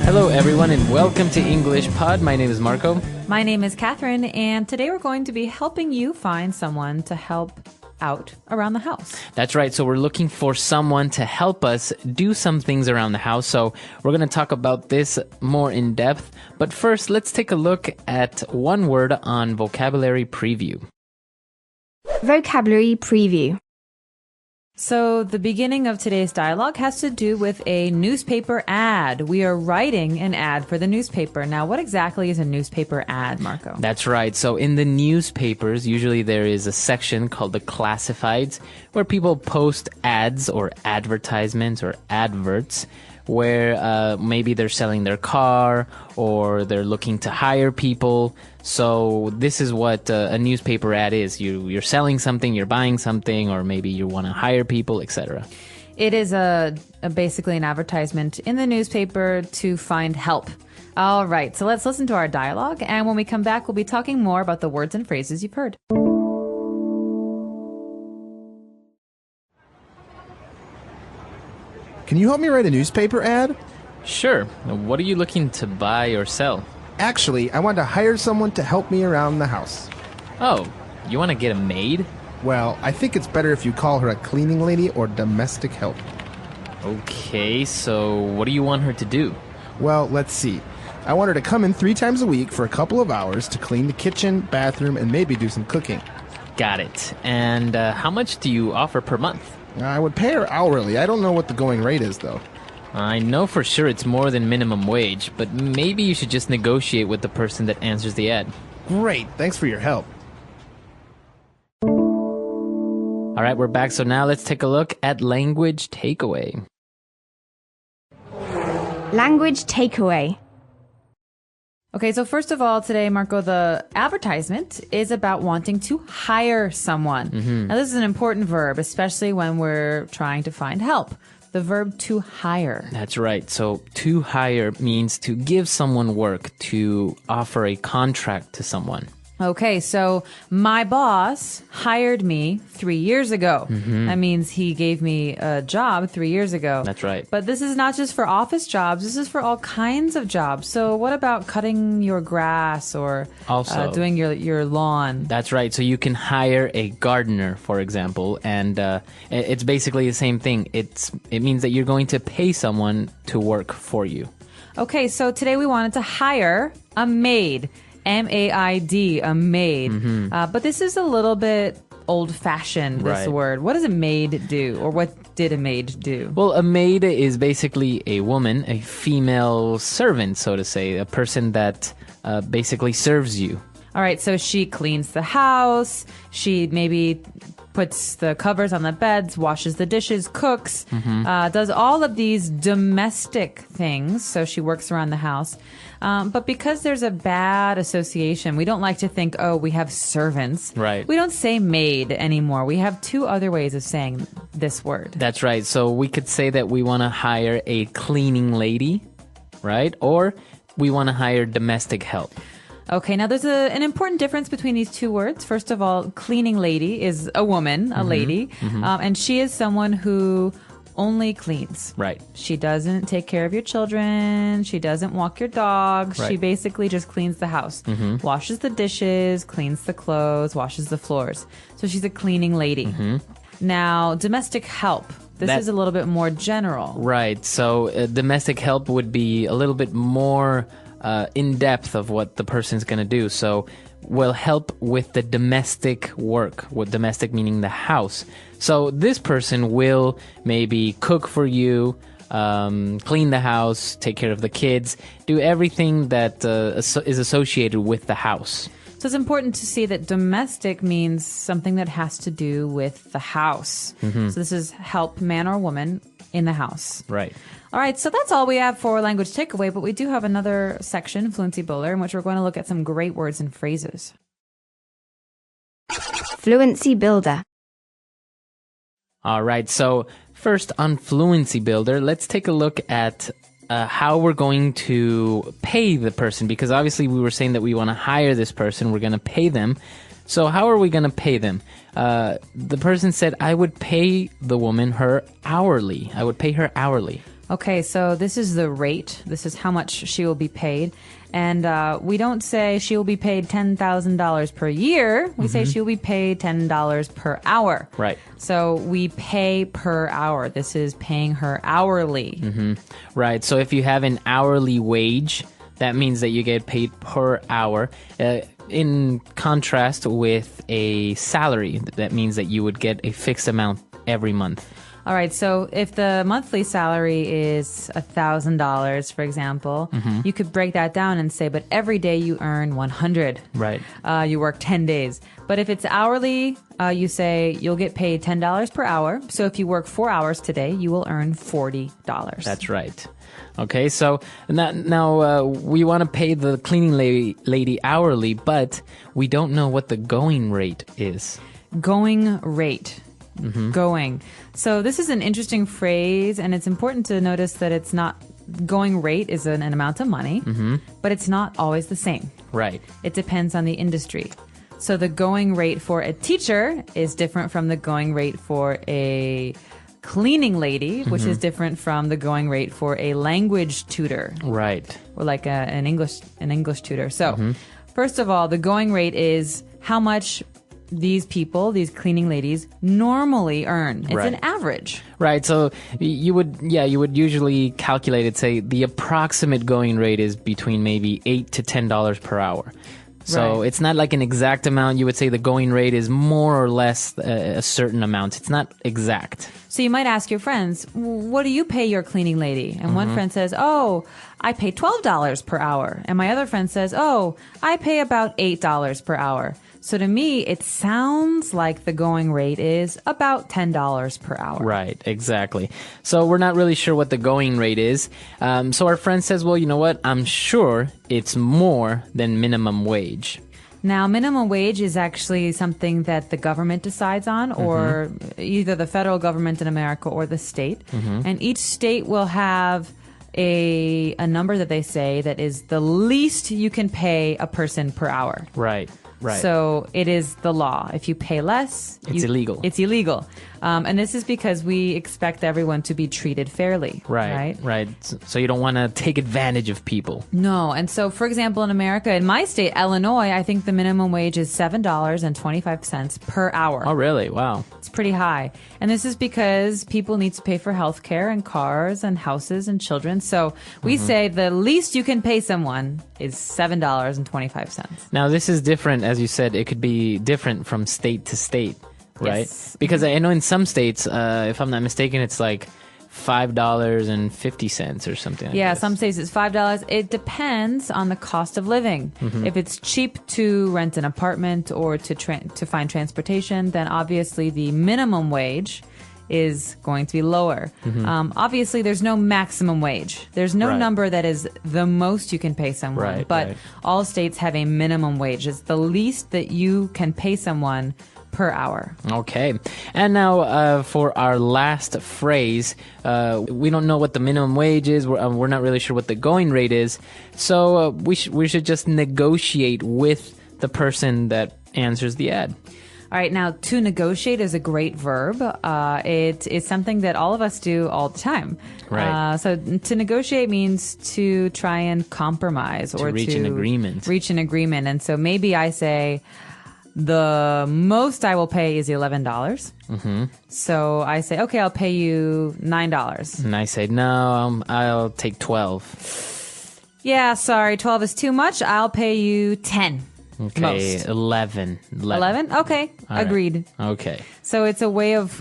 Hello, everyone, and welcome to English Pod. My name is Marco. My name is Catherine, and today we're going to be helping you find someone to help out around the house. That's right. So we're looking for someone to help us do some things around the house. So we're going to talk about this more in depth. But first, let's take a look at one word on vocabulary preview. Vocabulary preview. So the beginning of today's dialogue has to do with a newspaper ad. We are writing an ad for the newspaper. Now, what exactly is a newspaper ad, Marco? That's right. So in the newspapers, usually there is a section called the classifieds where people post ads or advertisements or adverts where maybe they're selling their car or they're looking to hire people. So this is what a newspaper ad is. You're selling something, you're buying something, or maybe you want to hire people, etc. It is basically an advertisement in the newspaper to find help. All right, so let's listen to our dialogue, and when we come back, we'll be talking more about the words and phrases you've heard. Can you help me write a newspaper ad? Sure. What are you looking to buy or sell? Actually, I want to hire someone to help me around the house. Oh, you want to get a maid? Well, I think it's better if you call her a cleaning lady or domestic help. Okay, so what do you want her to do? Well, let's see. I want her to come in 3 times a week for a couple of hours to clean the kitchen, bathroom, and maybe do some cooking. Got it. And how much do you offer per month? I would pay her hourly. I don't know what the going rate is, though. I know for sure it's more than minimum wage, but maybe you should just negotiate with the person that answers the ad. Great. Thanks for your help. All right, we're back. So now let's take a look at language takeaway. Language takeaway. Okay, so first of all, today, Marco, the advertisement is about wanting to hire someone. Now, this is an important verb, especially when we're trying to find help. The verb to hire. That's right. So to hire means to give someone work, to offer a contract to someone. Okay, so my boss hired me 3 years ago. That means he gave me a job 3 years ago. That's right. But this is not just for office jobs. This is for all kinds of jobs. So what about cutting your grass or Also, doing your lawn? That's right. So you can hire a gardener, for example, and it's basically the same thing. It means that you're going to pay someone to work for you. Okay, so today we wanted to hire a maid. M-A-I-D, a maid. But this is a little bit old-fashioned, this Right. word. What does a maid do? Or what did a maid do? Well, a maid is basically a woman, a female servant, so to say, a person that basically serves you. All right, so she cleans the house. She maybe puts the covers on the beds, washes the dishes, cooks, does all of these domestic things. So she works around the house. But because there's a bad association, we don't like to think, oh, we have servants. Right. We don't say maid anymore. We have 2 other ways of saying this word. That's right. So we could say that we want to hire a cleaning lady, right? Or we want to hire domestic help. Okay, now there's an important difference between these 2 words. First of all, cleaning lady is a woman, a lady, and she is someone who only cleans. Right. She doesn't take care of your children. She doesn't walk your dog. Right. She basically just cleans the house, washes the dishes, cleans the clothes, washes the floors. So she's a cleaning lady. Now, domestic help. This is a little bit more general. Right. So domestic help would be a little bit more in depth of what the person's going to do. So will help with the domestic work, with domestic meaning the house. So this person will maybe cook for you, clean the house, take care of the kids, do everything that is associated with the house. So it's important to see that domestic means something that has to do with the house. So this is help man or woman in the house. Right. All right, so that's all we have for language takeaway, but we do have another section, Fluency Builder, in which we're going to look at some great words and phrases. Fluency builder. All right, so first on Fluency Builder, let's take a look at how we're going to pay the person, because obviously we were saying that we want to hire this person, we're going to pay them. So how are we going to pay them? The person said, I would pay the woman her hourly. I would pay her hourly. Okay, so this is the rate. This is how much she will be paid. And we don't say she will be paid $10,000 per year. We say she will be paid $10 per hour. Right. So we pay per hour. This is paying her hourly. Right. So if you have an hourly wage, that means that you get paid per hour. In contrast with a salary, that means that you would get a fixed amount every month. All right, so if the monthly salary is $1,000, for example, you could break that down and say, but every day you earn 100. Right. You work 10 days. But if it's hourly, you say you'll get paid $10 per hour. So if you work 4 hours today, you will earn $40. That's right. Okay, so now we want to pay the cleaning lady hourly, but we don't know what the going rate is. Going rate. Going. So this is an interesting phrase, and it's important to notice that it's not going rate is an amount of money, but it's not always the same. Right. It depends on the industry. So the going rate for a teacher is different from the going rate for a cleaning lady, which is different from the going rate for a language tutor. Right. Or like an English tutor. So first of all, the going rate is how much these people, these cleaning ladies, normally earn. It's an average. Right. So you would usually calculate it, say the approximate going rate is between maybe $8 to $10 per hour. So it's not like an exact amount. You would say the going rate is more or less a certain amount. It's not exact. So you might ask your friends, what do you pay your cleaning lady? And one friend says, oh, I pay $12 per hour. And my other friend says, oh, I pay about $8 per hour. So to me, it sounds like the going rate is about $10 per hour. Right, exactly. So we're not really sure what the going rate is. So our friend says, well, you know what? I'm sure it's more than minimum wage. Now, minimum wage is actually something that the government decides on, or either the federal government in America or the state. And each state will have a number that they say that is the least you can pay a person per hour. Right. Right. So it is the law. If you pay less, it's illegal. It's illegal. And this is because we expect everyone to be treated fairly. Right. So you don't want to take advantage of people. No. And so, for example, in America, in my state, Illinois, I think the minimum wage is $7.25 per hour. Oh, really? Wow. It's pretty high. And this is because people need to pay for health care and cars and houses and children. So we say the least you can pay someone is $7.25. Now, this is different. As you said, it could be different from state to state, right? Yes. Because I know in some states, if I'm not mistaken, it's like $5.50 or something like Yeah, this. some states it's $5. It depends on the cost of living. If it's cheap to rent an apartment or to find transportation, then obviously the minimum wage is going to be lower. Obviously, there's no maximum wage. There's no number that is the most you can pay someone. But all states have a minimum wage. It's the least that you can pay someone per hour. Okay. And now for our last phrase, we don't know what the minimum wage is. We're not really sure what the going rate is. So we should just negotiate with the person that answers the ad. All right, now to negotiate is a great verb. It is something that all of us do all the time. Right. So to negotiate means to try and compromise or reach an agreement. Reach an agreement. And so maybe I say, the most I will pay is $11. So I say, okay, I'll pay you $9. And I say, no, I'll take 12. Yeah, sorry, 12 is too much. I'll pay you 10. Okay, Most. 11. 11? Okay, All agreed. Right. Okay. So it's a way of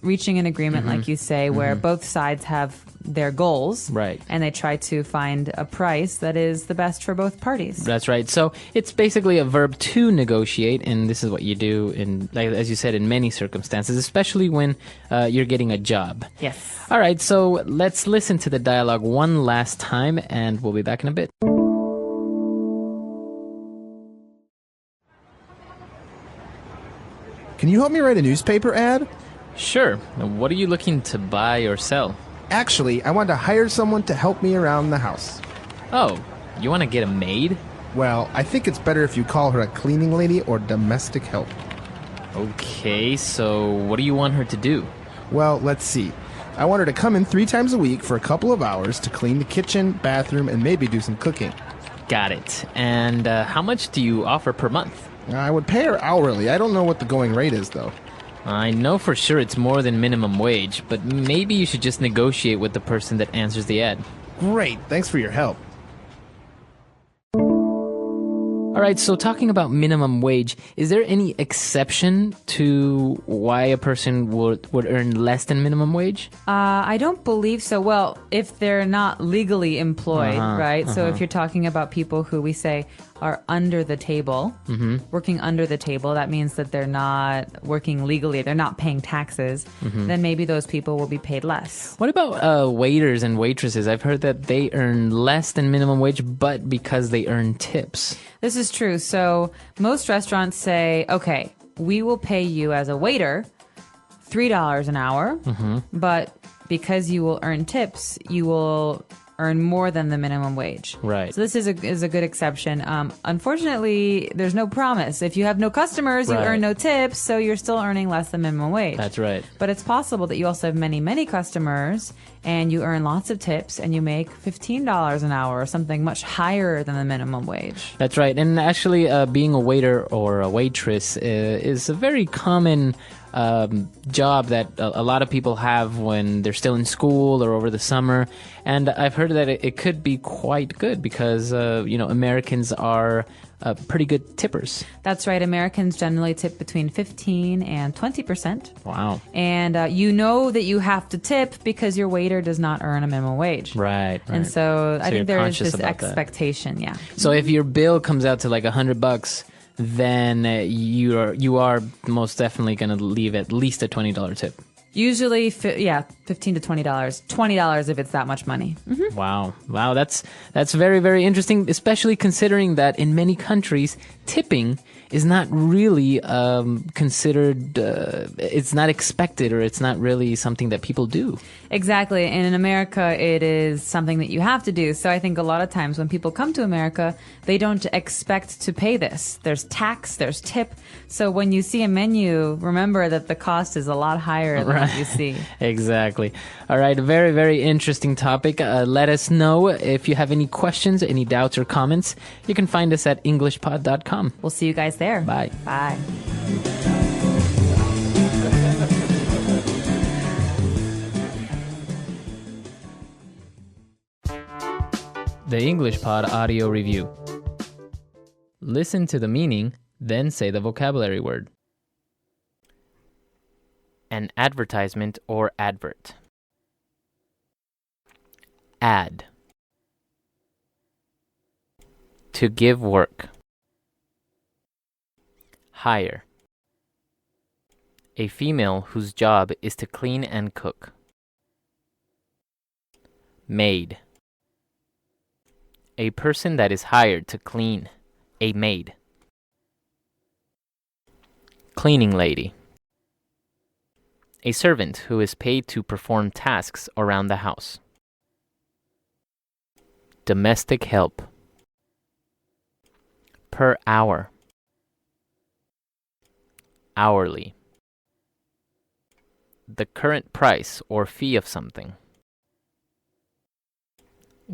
reaching an agreement, like you say, where both sides have their goals. Right. And they try to find a price that is the best for both parties. That's right. So it's basically a verb to negotiate, and this is what you do in, like, as you said, in many circumstances, especially when you're getting a job. Yes. All right, so let's listen to the dialogue one last time, and we'll be back in a bit. Can you help me write a newspaper ad? Sure. Now, what are you looking to buy or sell? Actually, I want to hire someone to help me around the house. Oh, you want to get a maid? Well, I think it's better if you call her a cleaning lady or domestic help. Okay, so what do you want her to do? Well, let's see. I want her to come in 3 times a week for a couple of hours to clean the kitchen, bathroom, and maybe do some cooking. Got it. And how much do you offer per month? I would pay her hourly. I don't know what the going rate is, though. I know for sure it's more than minimum wage, but maybe you should just negotiate with the person that answers the ad. Great. Thanks for your help. All right, so talking about minimum wage, is there any exception to why a person would earn less than minimum wage? I don't believe so. Well, if they're not legally employed, right? So if you're talking about people who we say are under the table, working under the table, that means that they're not working legally, they're not paying taxes, then maybe those people will be paid less. What about waiters and waitresses? I've heard that they earn less than minimum wage, but because they earn tips. This is true. So most restaurants say, okay, we will pay you as a waiter $3 an hour, but because you will earn tips, you will earn more than the minimum wage. Right. So this is a good exception. Unfortunately, there's no promise. If you have no customers, you earn no tips, so you're still earning less than minimum wage. That's right. But it's possible that you also have many, many customers and you earn lots of tips and you make $15 an hour or something much higher than the minimum wage. That's right. And actually, being a waiter or a waitress is a very common job that a lot of people have when they're still in school or over the summer. And I've heard that it could be quite good because, Americans are pretty good tippers. That's right. Americans generally tip between 15 and 20%. Wow. And you know that you have to tip because your waiter does not earn a minimum wage. Right. And so I you're think there is conscious this about that. expectation, yeah. So if your bill comes out to like $100, then you are most definitely going to leave at least a $20 tip. Usually, $15 to $20. $20 if it's that much money. Wow, that's very, very interesting, especially considering that in many countries, tipping is not really considered, it's not expected, or it's not really something that people do. Exactly. And in America, it is something that you have to do. So I think a lot of times when people come to America, they don't expect to pay this. There's tax, there's tip. So when you see a menu, remember that the cost is a lot higher than what you see. Exactly. All right, a very, very interesting topic. Let us know if you have any questions, any doubts or comments. You can find us at englishpod.com. We'll see you guys there. Bye. Bye. The English Pod Audio Review. Listen to the meaning, then say the vocabulary word. An advertisement or advert. Ad. To give work. Hire. A female whose job is to clean and cook. Maid. A person that is hired to clean. A maid. Cleaning lady. A servant who is paid to perform tasks around the house. Domestic help. Per hour. Hourly. The current price or fee of something.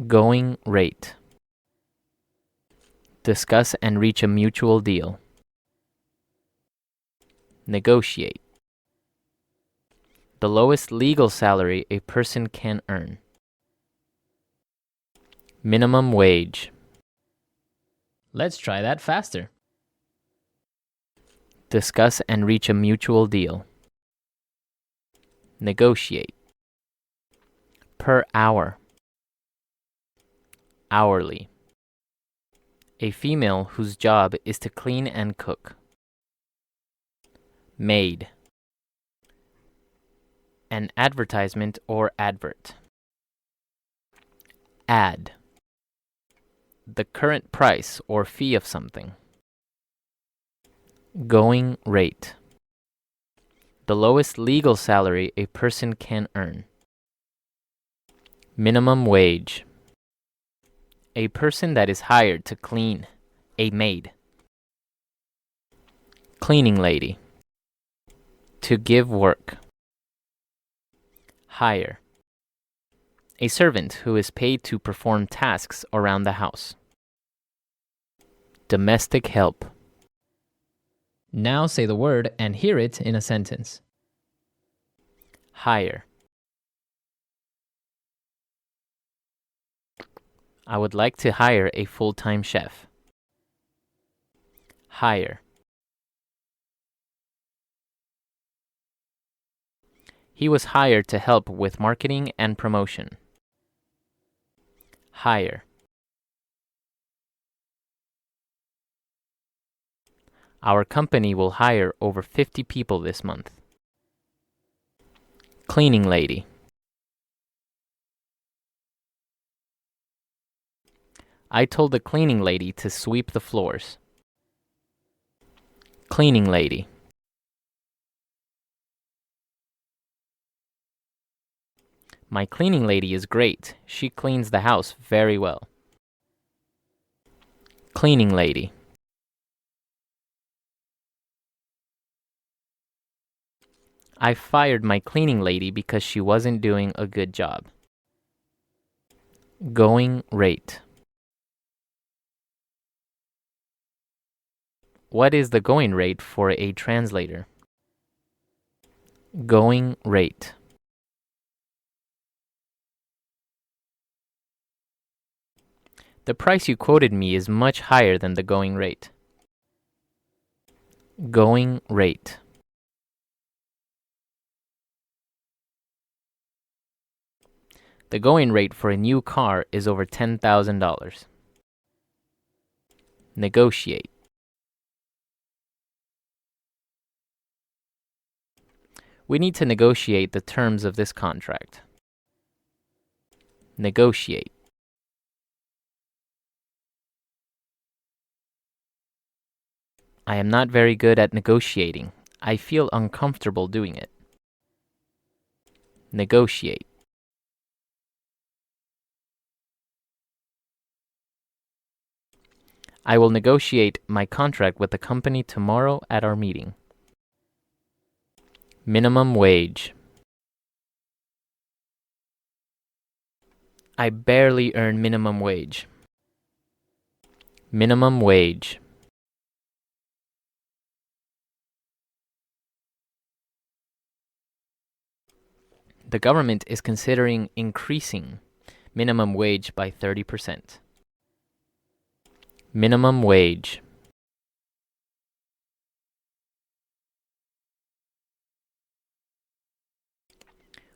Going rate. Discuss and reach a mutual deal. Negotiate. The lowest legal salary a person can earn. Minimum wage. Let's try that faster. Discuss and reach a mutual deal. Negotiate. Per hour. Hourly. A female whose job is to clean and cook. Maid. An advertisement or advert. Ad. The current price or fee of something. Going rate. The lowest legal salary a person can earn. Minimum wage. A person that is hired to clean. A maid. Cleaning lady. To give work. Hire. A servant who is paid to perform tasks around the house. Domestic help. Now say the word and hear it in a sentence. Hire. I would like to hire a full-time chef. Hire. He was hired to help with marketing and promotion. Hire. Our company will hire over 50 people this month. Cleaning lady. I told the cleaning lady to sweep the floors. Cleaning lady. My cleaning lady is great. She cleans the house very well. Cleaning lady. I fired my cleaning lady because she wasn't doing a good job. Going rate. What is the going rate for a translator? Going rate. The price you quoted me is much higher than the going rate. Going rate. The going rate for a new car is over $10,000. Negotiate. We need to negotiate the terms of this contract. Negotiate. I am not very good at negotiating. I feel uncomfortable doing it. Negotiate. I will negotiate my contract with the company tomorrow at our meeting. Minimum wage. I barely earn minimum wage. Minimum wage. The government is considering increasing minimum wage by 30%. Minimum wage.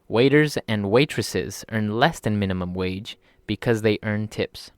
Waiters and waitresses earn less than minimum wage because they earn tips.